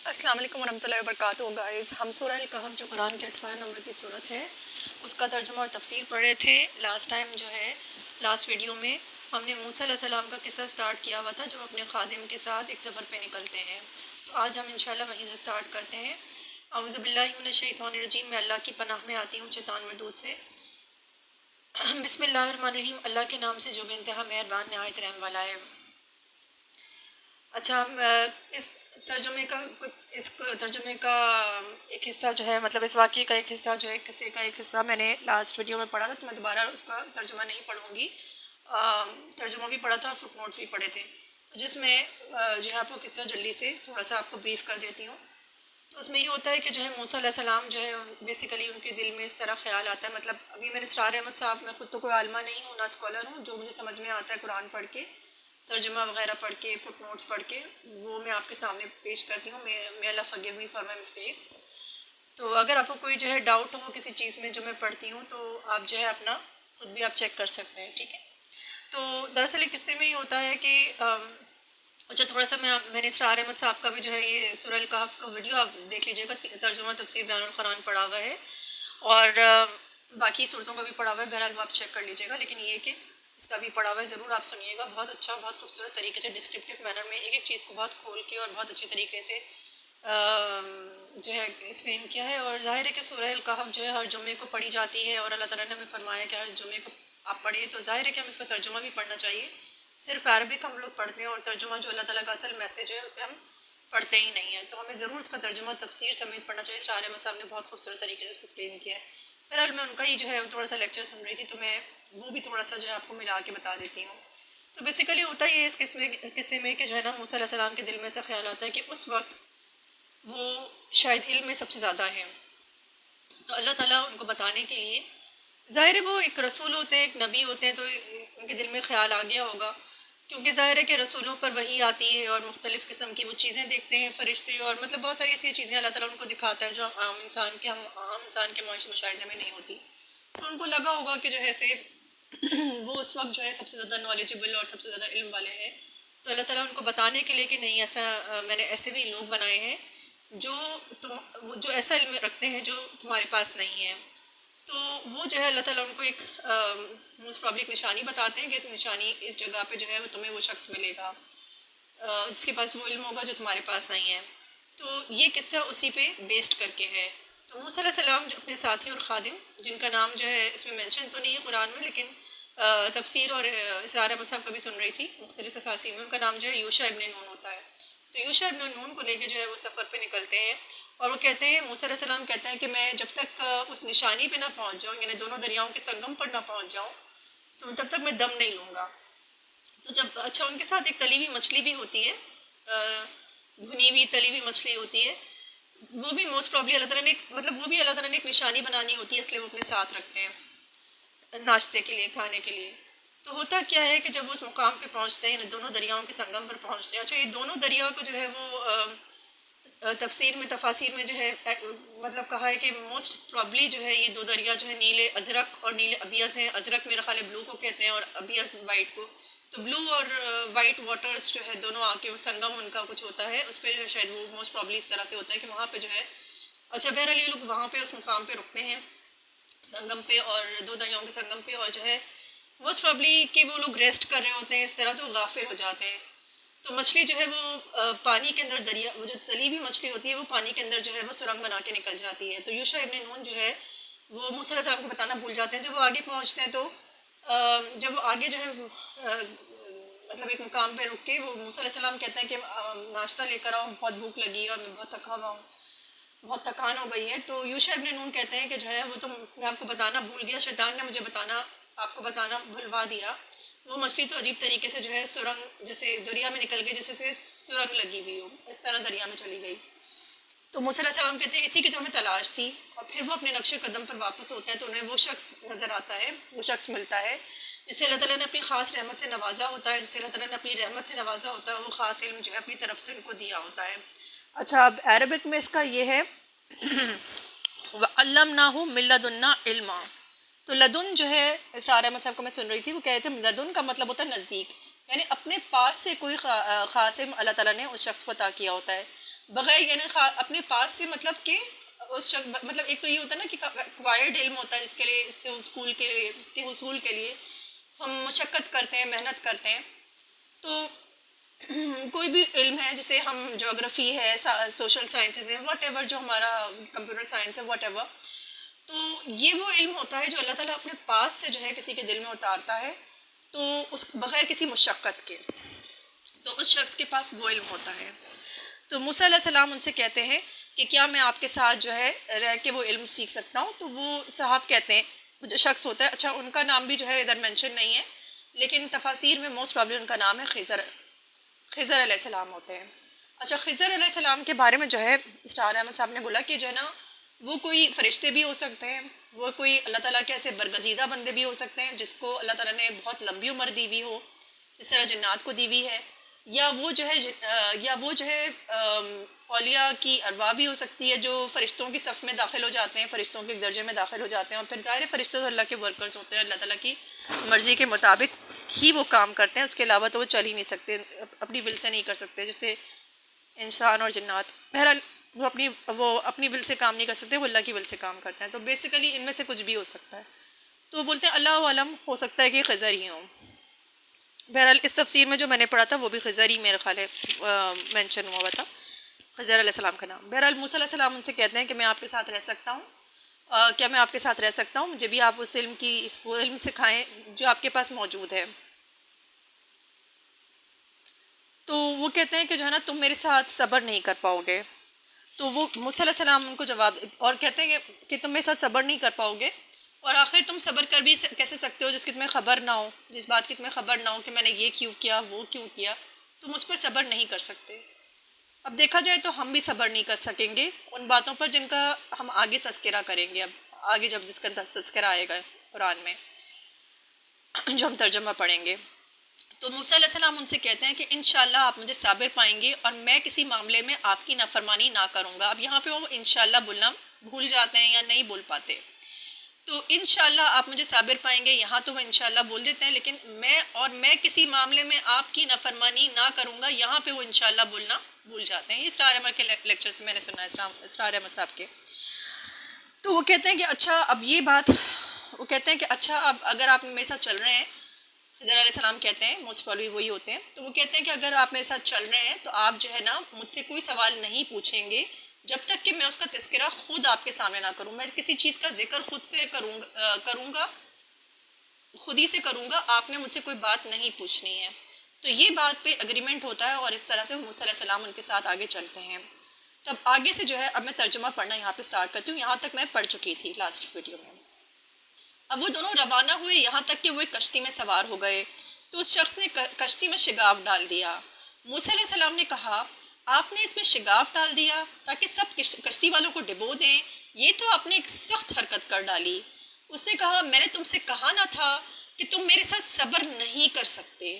السلام علیکم ورحمۃ اللہ وبرکاتہ گائز، ہم سورہ الکہف جو قرآن کے 18 نمبر کی صورت ہے اس کا ترجمہ اور تفسیر پڑھ رہے تھے۔ لاسٹ ویڈیو میں ہم نے موسیٰ علیہ السلام کا قصہ سٹارٹ کیا ہوا تھا جو اپنے خادم کے ساتھ ایک سفر پہ نکلتے ہیں۔ تو آج ہم انشاءاللہ وہیں سے سٹارٹ کرتے ہیں۔ اعوذ باللہ من الشیطان الرجیم، میں اللہ کی پناہ میں آتی ہوں شیطان مردود سے۔ بسم اللہ الرحمن الرحیم، اللہ کے نام سے جو بے انتہا مہربان نہایت رحم والا ہے۔ اچھا، اس ترجمے کا ایک حصہ جو ہے، مطلب اس واقعے کا ایک حصہ جو ہے، قصے کا ایک حصہ میں نے لاسٹ ویڈیو میں پڑھا تھا، تو میں دوبارہ اس کا ترجمہ نہیں پڑھوں گی۔ ترجمہ بھی پڑھا تھا اور فٹ نوٹس بھی پڑھے تھے، تو جس میں جو ہے آپ کو قصہ جلدی سے تھوڑا سا آپ کو بریف کر دیتی ہوں۔ تو اس میں یہ ہوتا ہے کہ جو ہے موسیٰ علیہ السلام جو ہے بیسیکلی ان کے دل میں اس طرح خیال آتا ہے، مطلب ابھی میں نے اسرار احمد صاحب، میں خود تو کوئی عالمہ نہیں ہوں، نہ اسکالر ہوں، جو مجھے سمجھ میں آتا ہے قرآن پڑھ کے، ترجمہ وغیرہ پڑھ کے، فٹ نوٹس پڑھ کے، وہ میں آپ کے سامنے پیش کرتی ہوں۔ may Allah forgive me for my mistakes۔ تو اگر آپ کو کوئی جو ہے ڈاؤٹ ہو کسی چیز میں جو میں پڑھتی ہوں، تو آپ جو ہے اپنا خود بھی آپ چیک کر سکتے ہیں، ٹھیک ہے۔ تو دراصل ایک قصے میں یہ ہوتا ہے کہ اچھا، تھوڑا سا میں نے اسرار احمد صاحب کا بھی جو ہے یہ سورہ الکہف کا ویڈیو آپ دیکھ لیجیے گا، ترجمہ تفسیر بیان القرآن پڑھا ہوا ہے، اور باقی صورتوں کا بھی پڑھا ہوا ہے، بہرحال وہ آپ چیک کر لیجیے گا، لیکن یہ کہ اس کا بھی پڑھا ہوا ہے، ضرور آپ سنیے گا۔ بہت اچھا، بہت خوبصورت طریقے سے ڈسکرپٹیو مینر میں ایک ایک چیز کو بہت کھول کے اور بہت اچھے طریقے سے جو ہے ایکسپلین کیا ہے۔ اور ظاہر ہے کہ سورہ الکہف جو ہے ہر جمعے کو پڑھی جاتی ہے، اور اللہ تعالیٰ نے ہمیں فرمایا کہ ہر جمعے کو آپ پڑھیں، تو ظاہر ہے کہ ہم اس کا ترجمہ بھی پڑھنا چاہیے۔ صرف عربک ہم لوگ پڑھتے ہیں، اور ترجمہ جو اللہ تعالیٰ کا اصل میسیج ہے اسے ہم پڑھتے ہی نہیں ہیں، تو ہمیں ضرور اس کا ترجمہ تفسیر سمیت پڑھنا چاہیے۔ اسرار احمد صاحب نے بہت خوبصورت طریقے سے اس کو ایکسپلین کیا ہے۔ بہرحال میں ان کا ہی جو ہے تھوڑا سا لیکچر سن رہی تھی، تو میں وہ بھی تھوڑا سا جو ہے آپ کو ملا کے بتا دیتی ہوں۔ تو بیسیکلی ہوتا ہی ہے اس قصے میں کہ جو ہے نا موسیٰ علیہ السلام کے دل میں ایسا خیال آتا ہے کہ اس وقت وہ شاید علم میں سب سے زیادہ ہیں، تو اللہ تعالیٰ ان کو بتانے کے لیے، ظاہر ہے وہ ایک رسول ہوتے ہیں، ایک نبی ہوتے ہیں، تو ان کے دل میں خیال آ گیا ہوگا، کیونکہ ظاہر ہے کہ رسولوں پر وحی آتی ہے اور مختلف قسم کی وہ چیزیں دیکھتے ہیں فرشتے، اور مطلب بہت ساری ایسی چیزیں اللہ تعالیٰ ان کو دکھاتا ہے جو عام انسان کے مشاہدے میں نہیں ہوتی۔ تو ان کو لگا ہوگا کہ جو ہے ایسے وہ اس وقت جو ہے سب سے زیادہ نالجبل اور سب سے زیادہ علم والے ہیں، تو اللہ تعالیٰ ان کو بتانے کے لیے کہ نہیں، ایسا میں نے ایسے بھی لوگ بنائے ہیں جو ایسا علم رکھتے ہیں جو تمہارے پاس نہیں ہے۔ تو وہ جو ہے اللہ تعالیٰ ان کو ایک موسٹ پرابلی ایک نشانی بتاتے ہیں کہ اس نشانی اس جگہ پہ جو ہے وہ تمہیں وہ شخص ملے گا جس کے پاس وہ علم ہوگا جو تمہارے پاس نہیں ہے۔ تو یہ قصہ اسی پہ بیسڈ کر کے ہے۔ تو موسیٰ علیہ السلام جو اپنے ساتھی اور خادم، جن کا نام جو ہے اس میں مینشن تو نہیں ہے قرآن میں، لیکن تفسیر اور اسرار احمد صاحب کا بھی سن رہی تھی مختلف تفاسیر میں، ان کا نام جو ہے یوشع ابن نون ہوتا ہے۔ تو یوشع ابن نون کو لے کے جو ہے وہ سفر پہ نکلتے ہیں، اور وہ کہتے ہیں، موسیٰ علیہ السلام کہتے ہیں کہ میں جب تک اس نشانی پہ نہ پہنچ جاؤں، یعنی دونوں دریاؤں کے سنگم پر نہ پہنچ جاؤں، تو تب تک میں دم نہیں لوں گا۔ تو جب اچھا، ان کے ساتھ ایک تلی ہوئی مچھلی بھی ہوتی ہے، بھنی ہوئی تلی ہوئی مچھلی ہوتی ہے، وہ بھی موسٹ پرابلی اللہ تعالیٰ نے وہ بھی اللہ تعالیٰ نے ایک نشانی بنانی ہوتی ہے، اس لیے وہ اپنے ساتھ رکھتے ہیں ناشتے کے لیے، کھانے کے لیے۔ تو ہوتا کیا ہے کہ جب وہ اس مقام پہ پہنچتے ہیں، یعنی دونوں دریاؤں کے سنگم پر پہنچتے ہیں، اچھا یہ دونوں دریا کو جو ہے وہ تفسیر میں تفاسیر میں جو ہے مطلب کہا ہے کہ موسٹ پرابلی جو ہے یہ دو دریا جو ہے نیل ازرق اور نیل ابیض ہیں۔ ازرق میرا خیال ہے بلو کو کہتے ہیں، اور ابیض وائٹ کو۔ تو بلو اور وائٹ واٹرز جو ہے دونوں آ کے سنگم ان کا کچھ ہوتا ہے، اس پہ جو ہے شاید وہ موسٹ پرابلی اس طرح سے ہوتا ہے کہ وہاں پہ جو ہے، اچھا بہرحال یہ لوگ وہاں پہ اس مقام پہ رکتے ہیں سنگم پہ، اور دو دریاؤں کے سنگم پہ، اور جو ہے موسٹ پرابلی کہ وہ لوگ ریسٹ کر رہے ہوتے ہیں اس طرح، تو غافل ہو جاتے ہیں۔ تو مچھلی جو ہے وہ پانی کے اندر وہ جو تلی ہوئی مچھلی ہوتی ہے وہ پانی کے اندر جو ہے وہ سرنگ بنا کے نکل جاتی ہے۔ تو یوشع ابن نون جو ہے وہ موسیٰ علیہ السلام کو بتانا بھول جاتے ہیں۔ جب وہ آگے پہنچتے ہیں، تو جب وہ آگے جو ہے مطلب ایک مقام پہ رک کے وہ موسیٰ علیہ السلام کہتے ہیں کہ ناشتہ لے کر آؤ، بہت بھوک لگی ہے اور میں بہت تھکا ہوا ہوں، بہت تھکان ہو گئی ہے۔ تو یوشع ابن نون کہتے ہیں کہ جو ہے وہ تو میں آپ کو بتانا بھول گیا، شیطان نے مجھے آپ کو بتانا بھلوا دیا۔ وہ مچھلی تو عجیب طریقے سے جو ہے سرنگ، جیسے دریا میں نکل گئی، جیسے سرنگ لگی ہوئی ہو، اس طرح دریا میں چلی گئی۔ تو موسیٰ علیہ السلام کہتے ہیں اسی کی تو ہمیں تلاش تھی، اور پھر وہ اپنے نقش قدم پر واپس ہوتے ہیں، تو انہیں وہ شخص نظر آتا ہے، وہ شخص ملتا ہے جسے اللہ تعالیٰ نے اپنی خاص رحمت سے نوازا ہوتا ہے، جسے اللہ تعالیٰ نے اپنی رحمت سے نوازا ہوتا ہے، وہ خاص علم جو ہے اپنی طرف سے ان کو دیا ہوتا ہے۔ اچھا، اب عربک میں اس کا یہ ہے وَعَلَّمْنَاهُ مِن لَّدُنَّا عِلْمًا۔ تو لدن جو ہے، اسرار احمد صاحب کو میں سن رہی تھی، وہ کہتے ہیں لدن کا مطلب ہوتا ہے نزدیک، یعنی اپنے پاس سے کوئی خاص علم اللہ تعالیٰ نے اس شخص کو عطا کیا ہوتا ہے۔ بغیر یعنی اپنے پاس سے مطلب کہ اس شخص مطلب ایک تو یہ ہوتا ہے نا کہ ایکوائرڈ علم ہوتا ہے جس کے لیے اس سے اسکول کے لیے جس کے حصول کے لیے ہم مشقت کرتے ہیں محنت کرتے ہیں. تو کوئی بھی علم ہے جیسے ہم جغرافی ہے سوشل سائنسز ہے واٹ ایور جو ہمارا کمپیوٹر سائنس ہے واٹ ایور تو یہ وہ علم ہوتا ہے جو اللہ تعالیٰ اپنے پاس سے جو ہے کسی کے دل میں اتارتا ہے تو اس بغیر کسی مشقت کے تو اس شخص کے پاس وہ علم ہوتا ہے. تو موسیٰ علیہ السلام ان سے کہتے ہیں کہ کیا میں آپ کے ساتھ جو ہے رہ کے وہ علم سیکھ سکتا ہوں. تو وہ صاحب کہتے ہیں جو شخص ہوتا ہے اچھا ان کا نام بھی جو ہے ادھر مینشن نہیں ہے لیکن تفاسیر میں موسٹ پرابلی ان کا نام ہے خضر علیہ السلام ہوتے ہیں. اچھا خضر علیہ السلام کے بارے میں جو ہے اسٹار احمد صاحب نے بولا کہ جو ہے نا وہ کوئی فرشتے بھی ہو سکتے ہیں وہ کوئی اللہ تعالیٰ کے ایسے برگزیدہ بندے بھی ہو سکتے ہیں جس کو اللہ تعالیٰ نے بہت لمبی عمر دی ہوئی ہو جس طرح جنات کو دی ہوئی ہے یا وہ جو ہے اولیاء کی ارواح بھی ہو سکتی ہے جو فرشتوں کی صف میں داخل ہو جاتے ہیں فرشتوں کے درجے میں داخل ہو جاتے ہیں اور پھر ظاہر فرشتے تو اللہ کے ورکرز ہوتے ہیں اللہ تعالیٰ کی مرضی کے مطابق ہی وہ کام کرتے ہیں اس کے علاوہ تو وہ چل ہی نہیں سکتے اپنی ول سے نہیں کر سکتے جیسے انسان اور جنات. بہرحال وہ اپنی ول سے کام نہیں کر سکتے وہ اللہ کی ول سے کام کرتے ہیں. تو بیسیکلی ان میں سے کچھ بھی ہو سکتا ہے. تو بولتے ہیں اللہ عالم ہو سکتا ہے کہ خضر ہی ہوں. بہرحال اس تفسیر میں جو میں نے پڑھا تھا وہ بھی خضر ہی میرے خیال ہے مینشن ہوا تھا خضر علیہ السلام کا نام. بہرحال موسیٰ علیہ السلام ان سے کہتے ہیں کہ میں آپ کے ساتھ رہ سکتا ہوں کیا میں آپ کے ساتھ رہ سکتا ہوں مجھے بھی آپ اس وہ علم سکھائیں جو آپ کے پاس موجود ہے. تو وہ کہتے ہیں کہ جو ہے نا تم میرے ساتھ صبر نہیں کر پاؤ گے. تو وہ موسیٰ علیہ السلام ان کو جواب اور کہتے ہیں کہ تم میرے ساتھ صبر نہیں کر پاؤ گے اور آخر تم صبر کر بھی کیسے سکتے ہو جس کی تمہیں خبر نہ ہو جس بات کی تمہیں خبر نہ ہو کہ میں نے یہ کیوں کیا وہ کیوں کیا تم اس پر صبر نہیں کر سکتے. اب دیکھا جائے تو ہم بھی صبر نہیں کر سکیں گے ان باتوں پر جن کا ہم آگے تذکرہ کریں گے. اب آگے جب جس کا تذکرہ آئے گا قرآن میں جو ہم ترجمہ پڑھیں گے. تو موسیٰ علیہ السلام ان سے کہتے ہیں کہ انشاءاللہ آپ مجھے صابر پائیں گے اور میں کسی معاملے میں آپ کی نافرمانی نہ کروں گا. اب یہاں پہ وہ انشاءاللہ بولنا بھول جاتے ہیں یا نہیں بول پاتے. تو انشاءاللہ آپ مجھے صابر پائیں گے یہاں تو وہ انشاءاللہ بول دیتے ہیں لیکن میں کسی معاملے میں آپ کی نافرمانی نہ کروں گا یہاں پہ وہ انشاءاللہ بولنا بھول جاتے ہیں. یہ اسرار احمد کے لیکچر سے میں نے سنا ہے اسرار احمد صاحب کے. تو وہ کہتے ہیں کہ اچھا اب یہ بات وہ کہتے ہیں کہ اچھا اب اگر آپ میرے ساتھ چل رہے ہیں خضر علیہ السلام کہتے ہیں موسٹ پرابلی وہی ہوتے ہیں. تو وہ کہتے ہیں کہ اگر آپ میرے ساتھ چل رہے ہیں تو آپ جو ہے نا مجھ سے کوئی سوال نہیں پوچھیں گے جب تک کہ میں اس کا تذکرہ خود آپ کے سامنے نہ کروں. میں کسی چیز کا ذکر خود سے کروں گا خود ہی سے کروں گا آپ نے مجھ سے کوئی بات نہیں پوچھنی ہے. تو یہ بات پہ اگریمنٹ ہوتا ہے اور اس طرح سے موسیٰ علیہ السلام ان کے ساتھ آگے چلتے ہیں. تب آگے سے جو ہے اب میں ترجمہ پڑھنا یہاں پہ سٹارٹ کرتی ہوں. یہاں تک میں پڑھ چکی تھی لاسٹ ویڈیو میں. اب وہ دونوں روانہ ہوئے یہاں تک کہ وہ ایک کشتی میں سوار ہو گئے. تو اس شخص نے کشتی میں شگاف ڈال دیا. موسیٰ علیہ السلام نے کہا آپ نے اس میں شگاف ڈال دیا تاکہ سب کشتی والوں کو ڈبو دیں. یہ تو آپ نے ایک سخت حرکت کر ڈالی. اس نے کہا میں نے تم سے کہا نہ تھا کہ تم میرے ساتھ صبر نہیں کر سکتے.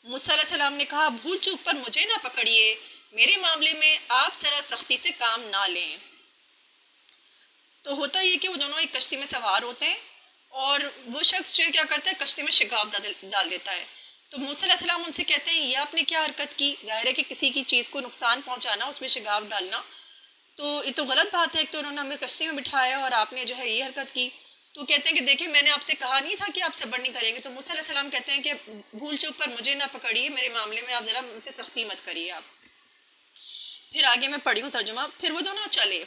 موسیٰ علیہ السلام نے کہا بھول چوک پر مجھے نہ پکڑیے میرے معاملے میں آپ ذرا سختی سے کام نہ لیں. تو ہوتا یہ کہ وہ دونوں ایک کشتی میں سوار ہوتے ہیں اور وہ شخص جو ہے کیا کرتا ہے کشتی میں شگاف ڈال دیتا ہے. تو موسیٰ علیہ السلام ان سے کہتے ہیں یہ آپ نے کیا حرکت کی. ظاہر ہے کہ کسی کی چیز کو نقصان پہنچانا اس میں شگاف ڈالنا تو یہ تو غلط بات ہے. ایک تو انہوں نے ہمیں کشتی میں بٹھایا اور آپ نے جو ہے یہ حرکت کی. تو کہتے ہیں کہ دیکھیں میں نے آپ سے کہا نہیں تھا کہ آپ صبر نہیں کریں گے. تو موسیٰ علیہ السلام کہتے ہیں کہ بھول چوک پر مجھے نہ پکڑیے میرے معاملے میں آپ ذرا مجھ سے سختی مت کریے آپ. پھر آگے میں پڑھی ہوں ترجمہ. پھر وہ دونوں چلے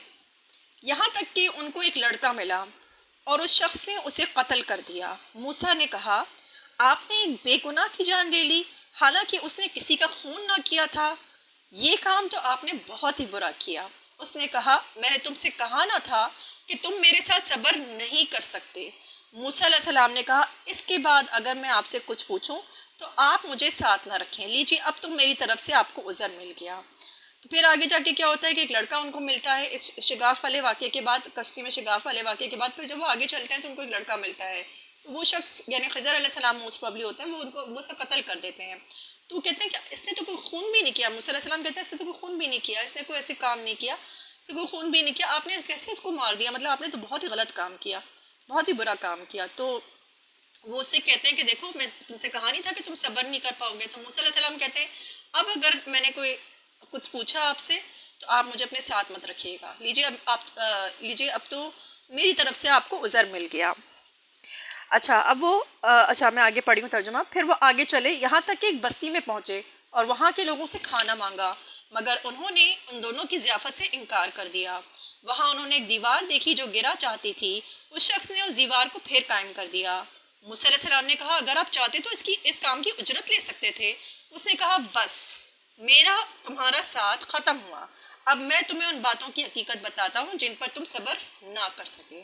یہاں تک کہ ان کو ایک لڑکا ملا اور اس شخص نے اسے قتل کر دیا. موسیٰ نے کہا آپ نے ایک بے گناہ کی جان لے لی حالانکہ اس نے کسی کا خون نہ کیا تھا. یہ کام تو آپ نے بہت ہی برا کیا. اس نے کہا میں نے تم سے کہا نہ تھا کہ تم میرے ساتھ صبر نہیں کر سکتے. موسیٰ علیہ السلام نے کہا اس کے بعد اگر میں آپ سے کچھ پوچھوں تو آپ مجھے ساتھ نہ رکھیں. لیجیے اب تو میری طرف سے آپ کو عذر مل گیا. تو پھر آگے جا کے کیا ہوتا ہے کہ ایک لڑکا ان کو ملتا ہے اس شگاف والے واقعے کے بعد کشتی میں شگاف والے واقعے کے بعد. پھر جب وہ آگے چلتے ہیں تو ان کو ایک لڑکا ملتا ہے. تو وہ شخص یعنی خضر علیہ السلام موسٹ پرابلی ہوتے ہیں وہ اس کا قتل کر دیتے ہیں. تو کہتے ہیں کہ اس نے تو کوئی خون بھی نہیں کیا. موسیٰ علیہ السلام کہتے ہیں اس نے تو کوئی خون بھی نہیں کیا اس نے کوئی ایسے کام نہیں کیا اس نے کوئی خون بھی نہیں کیا. آپ نے کیسے اس کو مار دیا مطلب آپ نے تو بہت ہی غلط کام کیا بہت ہی برا کام کیا. تو وہ اس سے کہتے ہیں کہ دیکھو میں تم سے کہا نہیں تھا کہ تم صبر نہیں کر پاؤ گے. تو موسیٰ علیہ السلام کہتے ہیں اب اگر میں نے کوئی کچھ پوچھا آپ سے تو آپ مجھے اپنے ساتھ مت رکھیے گا، لیجیے اب تو میری طرف سے آپ کو عذر مل گیا۔ اچھا اب وہ اچھا میں آگے پڑھی ہوں ترجمہ۔ پھر وہ آگے چلے یہاں تک کہ ایک بستی میں پہنچے اور وہاں کے لوگوں سے کھانا مانگا، مگر انہوں نے ان دونوں کی ضیافت سے انکار کر دیا۔ وہاں انہوں نے ایک دیوار دیکھی جو گرا چاہتی تھی، اس شخص نے اس دیوار کو پھر قائم کر دیا۔ موسیٰ علیہ السلام نے کہا اگر آپ چاہتے تو اس کام کی اجرت لے سکتے تھے۔ اس نے کہا بس میرا تمہارا ساتھ ختم ہوا، اب میں تمہیں ان باتوں کی حقیقت بتاتا ہوں جن پر تم صبر نہ کر سکے۔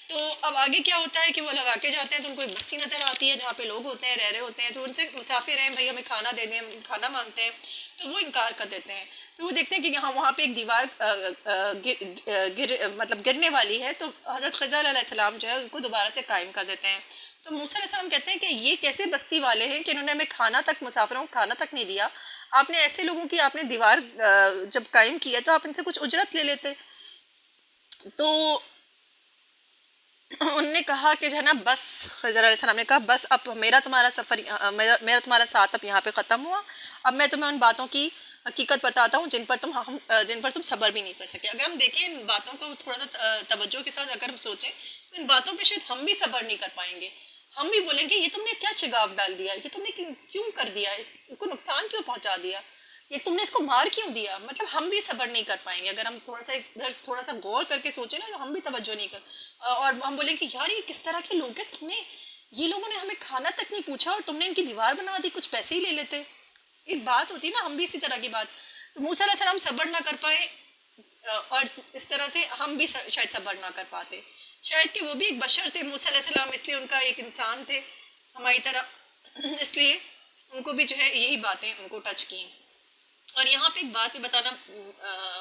تو اب آگے کیا ہوتا ہے کہ وہ لگا کے جاتے ہیں تو ان کو ایک بستی نظر آتی ہے جہاں پہ لوگ ہوتے ہیں، رہ رہے ہوتے ہیں، تو ان سے مسافر ہیں بھائی ہمیں کھانا دے دیں، کھانا مانگتے ہیں تو وہ انکار کر دیتے ہیں۔ تو وہ دیکھتے ہیں کہ وہاں پہ ایک دیوار مطلب گرنے والی ہے، تو حضرت خضر علیہ السلام جو ہے ان کو دوبارہ سے قائم کر دیتے ہیں۔ تو موسیٰ علیہ السلام کہتے ہیں کہ یہ کیسے بستی والے ہیں کہ انہوں نے ہمیں کھانا تک، مسافروں کو کھانا تک نہیں دیا، آپ نے ایسے لوگوں کی آپ نے دیوار جب قائم کیا تو آپ ان سے کچھ اجرت لے لیتے۔ تو انہوں نے کہا کہ جو ہے نا بس، خضر علیہ السلام نے کہا بس اب میرا تمہارا ساتھ اب یہاں پہ ختم ہوا، اب میں تمہیں ان باتوں کی حقیقت بتاتا ہوں جن پر تم صبر بھی نہیں کر سکے۔ اگر ہم دیکھیں ان باتوں کو تھوڑا سا توجہ کے ساتھ اگر ہم سوچیں تو ان باتوں پہ شاید ہم بھی صبر نہیں کر پائیں گے، ہم بھی بولیں گے یہ تم نے کیا شگاف ڈال دیا، یہ تم نے کیوں کر دیا، اس کو نقصان کیوں پہنچا دیا، یہ تم نے اس کو مار کیوں دیا، مطلب ہم بھی صبر نہیں کر پائیں گے۔ اگر ہم تھوڑا سا غور کر کے سوچیں نا تو ہم بھی توجہ نہیں اور ہم بولیں کہ یار یہ کس طرح کے لوگ ہیں، یہ لوگوں نے ہمیں کھانا تک نہیں پوچھا اور تم نے ان کی دیوار بنا دی، کچھ پیسے ہی لے لیتے۔ ایک بات ہوتی نا، ہم بھی اسی طرح کی بات، تو موسیٰ علیہ السلام صبر نہ کر پائے اور اس طرح سے ہم بھی شاید صبر نہ کر پاتے، شاید کہ وہ بھی ایک بشر تھے موسیٰ علیہ السلام، اس لیے ان کا ایک انسان تھے ہماری طرح، اس لیے ان کو بھی جو ہے یہی باتیں ان کو ٹچ کی۔ اور یہاں پہ ایک بات بتانا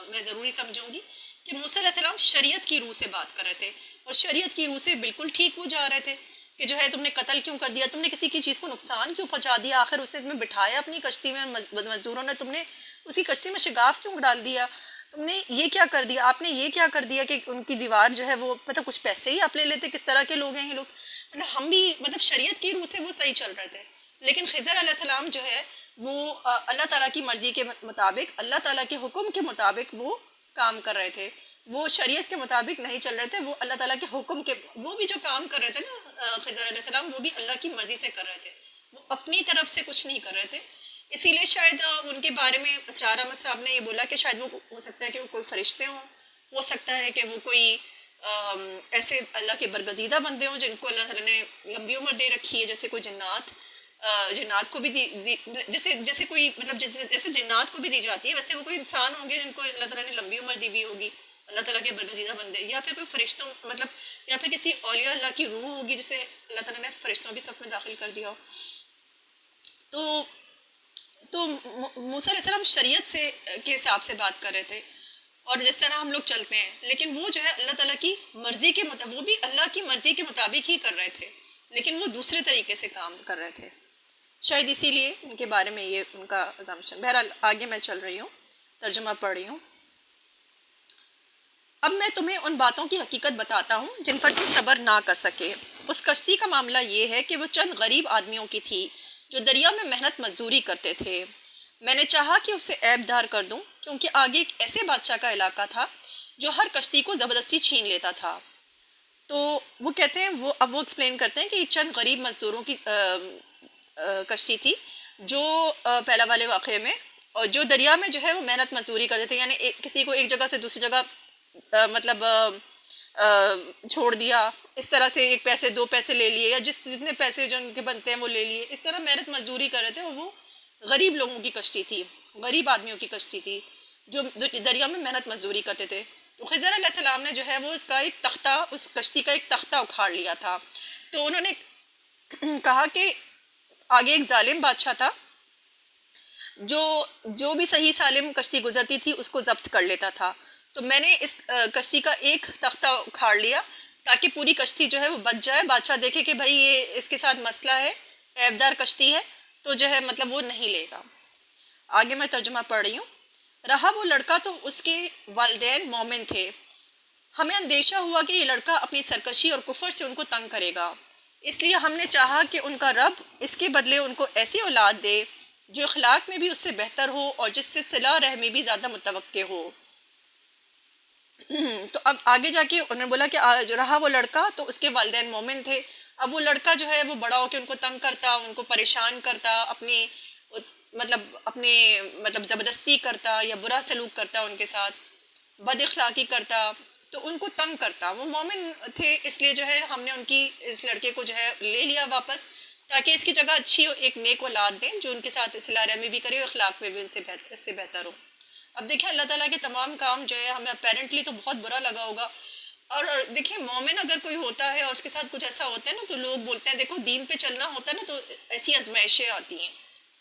میں ضروری سمجھوں گی کہ موسیٰ علیہ السلام شریعت کی روح سے بات کر رہے تھے، اور شریعت کی روح سے بالکل ٹھیک وہ جا رہے تھے کہ جو ہے تم نے قتل کیوں کر دیا، تم نے کسی کی چیز کو نقصان کیوں پہنچا دیا، آخر اس نے تمہیں بٹھایا اپنی کشتی میں، مزدوروں نے تم نے اسی کشتی میں شگاف کیوں ڈال دیا، تم نے یہ کیا کر دیا، آپ نے یہ کیا کر دیا کہ ان کی دیوار جو ہے وہ مطلب کچھ پیسے ہی آپ لے لیتے، کس طرح کے لوگ ہیں یہ لوگ، مطلب ہم بھی مطلب شریعت کی روح سے وہ صحیح چل رہے تھے، لیکن خضر علیہ السلام جو ہے وہ اللہ تعالیٰ کی مرضی کے مطابق، اللہ تعالیٰ کے حکم کے مطابق وہ کام کر رہے تھے، وہ شریعت کے مطابق نہیں چل رہے تھے، وہ اللہ تعالیٰ کے حکم کے، وہ بھی جو کام کر رہے تھے نا خضر علیہ السلام، وہ بھی اللہ کی مرضی سے کر رہے تھے، وہ اپنی طرف سے کچھ نہیں کر رہے تھے۔ اسی لیے شاید ان کے بارے میں اسرار احمد صاحب نے یہ بولا کہ شاید وہ ہو سکتا ہے کہ وہ کوئی فرشتے ہوں، ہو سکتا ہے کہ وہ کوئی ایسے اللہ کے برگزیدہ بندے ہوں جن کو اللہ تعالیٰ نے لمبی عمر دے رکھی ہے، جیسے کوئی جنات کو بھی جیسے کوئی مطلب جیسے جنات کو بھی دی جاتی ہے، ویسے وہ کوئی انسان ہوں گے جن کو اللہ تعالیٰ نے لمبی عمر دی ہوئی ہوگی، اللہ تعالیٰ کے برگزیدہ بندے، یا پھر کوئی فرشتوں مطلب یا پھر کسی اولیاء اللہ کی روح ہوگی جسے اللہ تعالیٰ نے فرشتوں کی صف میں داخل کر دیا ہو۔ تو موسیٰ علیہ السلام شریعت کے حساب سے بات کر رہے تھے اور جس طرح ہم لوگ چلتے ہیں، لیکن وہ جو ہے اللہ تعالیٰ کی مرضی کے مطابق، وہ بھی اللہ کی مرضی کے مطابق ہی کر رہے تھے، لیکن وہ دوسرے طریقے سے کام کر رہے تھے، شاید اسی لیے ان کے بارے میں یہ ان کا assumption۔ بہرحال آگے میں چل رہی ہوں، ترجمہ پڑھ رہی ہوں۔ اب میں تمہیں ان باتوں کی حقیقت بتاتا ہوں جن پر تم صبر نہ کر سکے۔ اس کشتی کا معاملہ یہ ہے کہ وہ چند غریب آدمیوں کی تھی جو دریا میں محنت مزدوری کرتے تھے۔ میں نے چاہا کہ اسے عیب دار کر دوں کیونکہ آگے ایک ایسے بادشاہ کا علاقہ تھا جو ہر کشتی کو زبردستی چھین لیتا تھا۔ تو وہ کہتے ہیں اب وہ ایکسپلین کرتے ہیں کہ یہ چند غریب مزدوروں کی کشتی تھی جو پہلا والے واقعے میں، اور جو دریا میں جو ہے وہ محنت مزدوری کرتے تھے، یعنی کسی کو ایک جگہ سے دوسری جگہ مطلب چھوڑ دیا، اس طرح سے ایک پیسے دو پیسے لے لیے، یا جتنے پیسے جو ان کے بنتے ہیں وہ لے لیے، اس طرح محنت مزدوری کر رہے تھے، اور وہ غریب لوگوں کی کشتی تھی، غریب آدمیوں کی کشتی تھی جو دریا میں محنت مزدوری کرتے تھے۔ تو خضر علیہ السلام نے جو ہے وہ اس کشتی کا ایک تختہ اکھاڑ لیا تھا۔ تو انہوں نے کہا کہ آگے ایک ظالم بادشاہ تھا جو بھی صحیح سالم کشتی گزرتی تھی اس کو ضبط کر لیتا تھا، تو میں نے اس کشتی کا ایک تختہ اکھاڑ لیا تاکہ پوری کشتی جو ہے وہ بچ جائے، بادشاہ دیکھے کہ بھائی یہ اس کے ساتھ مسئلہ ہے، عیبدار کشتی ہے، تو جو ہے مطلب وہ نہیں لے گا۔ آگے میں ترجمہ پڑھ رہی ہوں۔ رہا وہ لڑکا تو اس کے والدین مومن تھے، ہمیں اندیشہ ہوا کہ یہ لڑکا اپنی سرکشی اور کفر سے ان کو تنگ کرے گا، اس لیے ہم نے چاہا کہ ان کا رب اس کے بدلے ان کو ایسی اولاد دے جو اخلاق میں بھی اس سے بہتر ہو اور جس سے صلہ رحمی بھی زیادہ متوقع ہو۔ تو اب آگے جا کے انہوں نے بولا کہ جو رہا وہ لڑکا تو اس کے والدین مومن تھے. اب وہ لڑکا جو ہے وہ بڑا ہو کے ان کو تنگ کرتا، ان کو پریشان کرتا، اپنے زبردستی کرتا یا برا سلوک کرتا ان کے ساتھ، بد اخلاقی کرتا، تو ان کو تنگ کرتا. وہ مومن تھے اس لیے جو ہے ہم نے اس لڑکے کو جو ہے لے لیا واپس، تاکہ اس کی جگہ اچھی ایک نیک اولاد دیں جو ان کے ساتھ صلہ رحمی بھی کرے اور اخلاق میں بھی اس سے بہتر ہو. اب دیکھیں اللہ تعالیٰ کے تمام کام جو ہے ہمیں اپیرنٹلی تو بہت برا لگا ہوگا. اور دیکھیں مومن اگر کوئی ہوتا ہے اور اس کے ساتھ کچھ ایسا ہوتا ہے نا تو لوگ بولتے ہیں دیکھو دین پہ چلنا ہوتا ہے نا تو ایسی آزمائشیں آتی ہیں،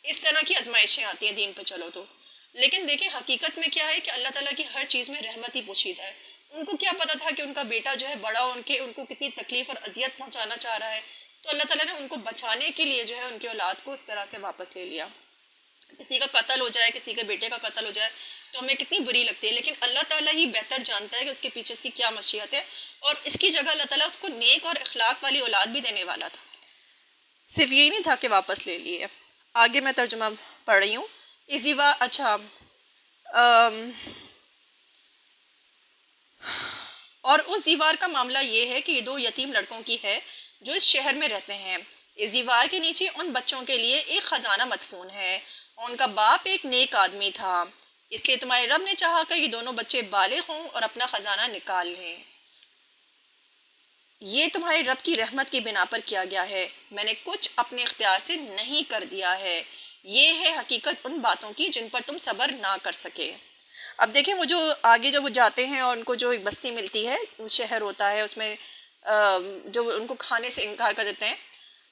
اس طرح کی آزمائشیں آتی ہیں دین پہ چلو تو. لیکن دیکھیں حقیقت میں کیا ہے کہ اللہ تعالیٰ کی ہر چیز میں رحمت ہی پوشیدہ ہے. ان کو کیا پتہ تھا کہ ان کا بیٹا جو ہے بڑا ان کو کتنی تکلیف اور اذیت پہنچانا چاہ رہا ہے، تو اللہ تعالیٰ نے ان کو بچانے کے لیے جو ہے ان کی اولاد کو اس طرح سے واپس لے لیا. کسی کا قتل ہو جائے، کسی کے بیٹے کا قتل ہو جائے تو ہمیں کتنی بری لگتی ہے، لیکن اللہ تعالیٰ ہی بہتر جانتا ہے کہ اس کے پیچھے اس کی کیا مشیت ہے، اور اس کی جگہ اللہ تعالیٰ اس کو نیک اور اخلاق والی اولاد بھی دینے والا تھا. صرف یہی نہیں تھا کہ واپس لے لیے. آگے میں ترجمہ پڑھ رہی ہوں. اچھا اور اس دیوار کا معاملہ یہ ہے کہ یہ 2 یتیم لڑکوں کی ہے جو اس شہر میں رہتے ہیں. اس دیوار کے نیچے ان بچوں کے لیے ایک خزانہ مدفون ہے. ان کا باپ ایک نیک آدمی تھا، اس لیے تمہارے رب نے چاہا کہ یہ دونوں بچے بالغ ہوں اور اپنا خزانہ نکال لیں. یہ تمہارے رب کی رحمت کی بنا پر کیا گیا ہے، میں نے کچھ اپنے اختیار سے نہیں کر دیا ہے. یہ ہے حقیقت ان باتوں کی جن پر تم صبر نہ کر سکے. اب دیکھیں وہ جو آگے جب وہ جاتے ہیں اور ان کو جو ایک بستی ملتی ہے، شہر ہوتا ہے، اس میں جو ان کو کھانے سے انکار کر دیتے ہیں،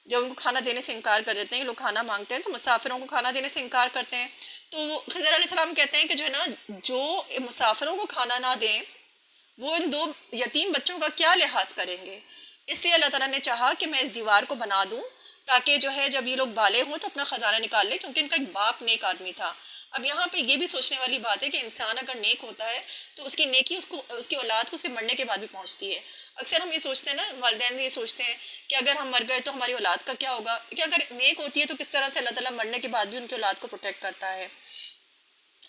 جب ان کو کھانا دینے سے انکار کر دیتے ہیں، یہ لوگ کھانا مانگتے ہیں تو مسافروں کو کھانا دینے سے انکار کرتے ہیں. تو خضر علیہ السلام کہتے ہیں کہ جو ہے نا جو مسافروں کو کھانا نہ دیں وہ ان 2 یتیم بچوں کا کیا لحاظ کریں گے. اس لیے اللہ تعالیٰ نے چاہا کہ میں اس دیوار کو بنا دوں تاکہ جو ہے جب یہ لوگ بالغ ہوں تو اپنا خزانہ نکال لیں، کیونکہ ان کا ایک باپ نیک آدمی تھا. اب یہاں پہ یہ بھی سوچنے والی بات ہے کہ انسان اگر نیک ہوتا ہے تو اس کی نیکی اس کی اولاد کو اس کے مرنے کے بعد بھی پہنچتی ہے. اکثر ہم یہ سوچتے ہیں نا، والدین یہ سوچتے ہیں کہ اگر ہم مر گئے تو ہماری اولاد کا کیا ہوگا، کہ اگر نیک ہوتی ہے تو کس طرح سے اللہ تعالیٰ مرنے کے بعد بھی ان کی اولاد کو پروٹیکٹ کرتا ہے.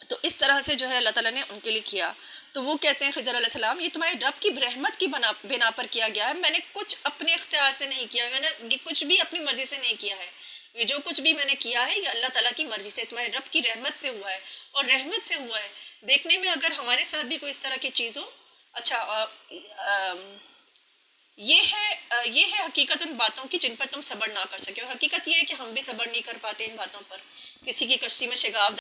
تو اس طرح سے جو ہے اللہ تعالیٰ نے ان کے لیے کیا. تو وہ کہتے ہیں خضر علیہ السلام یہ تمہارے رب کی رحمت کی بنا پر کیا گیا ہے، میں نے کچھ اپنے اختیار سے نہیں کیا، میں نے کچھ بھی اپنی مرضی سے نہیں کیا ہے. یہ جو کچھ بھی میں نے کیا ہے یہ اللہ تعالیٰ کی مرضی سے، تمہارے رب کی رحمت سے ہوا ہے اور رحمت سے ہوا ہے. دیکھنے میں اگر ہمارے ساتھ بھی کوئی اس طرح کی چیز ہو. اچھا یہ ہے حقیقت ان باتوں کی جن پر تم صبر نہ کر سکے. اور حقیقت یہ ہے کہ ہم بھی صبر نہیں کر پاتے ان باتوں پر. کسی کی کشتی میں شگاف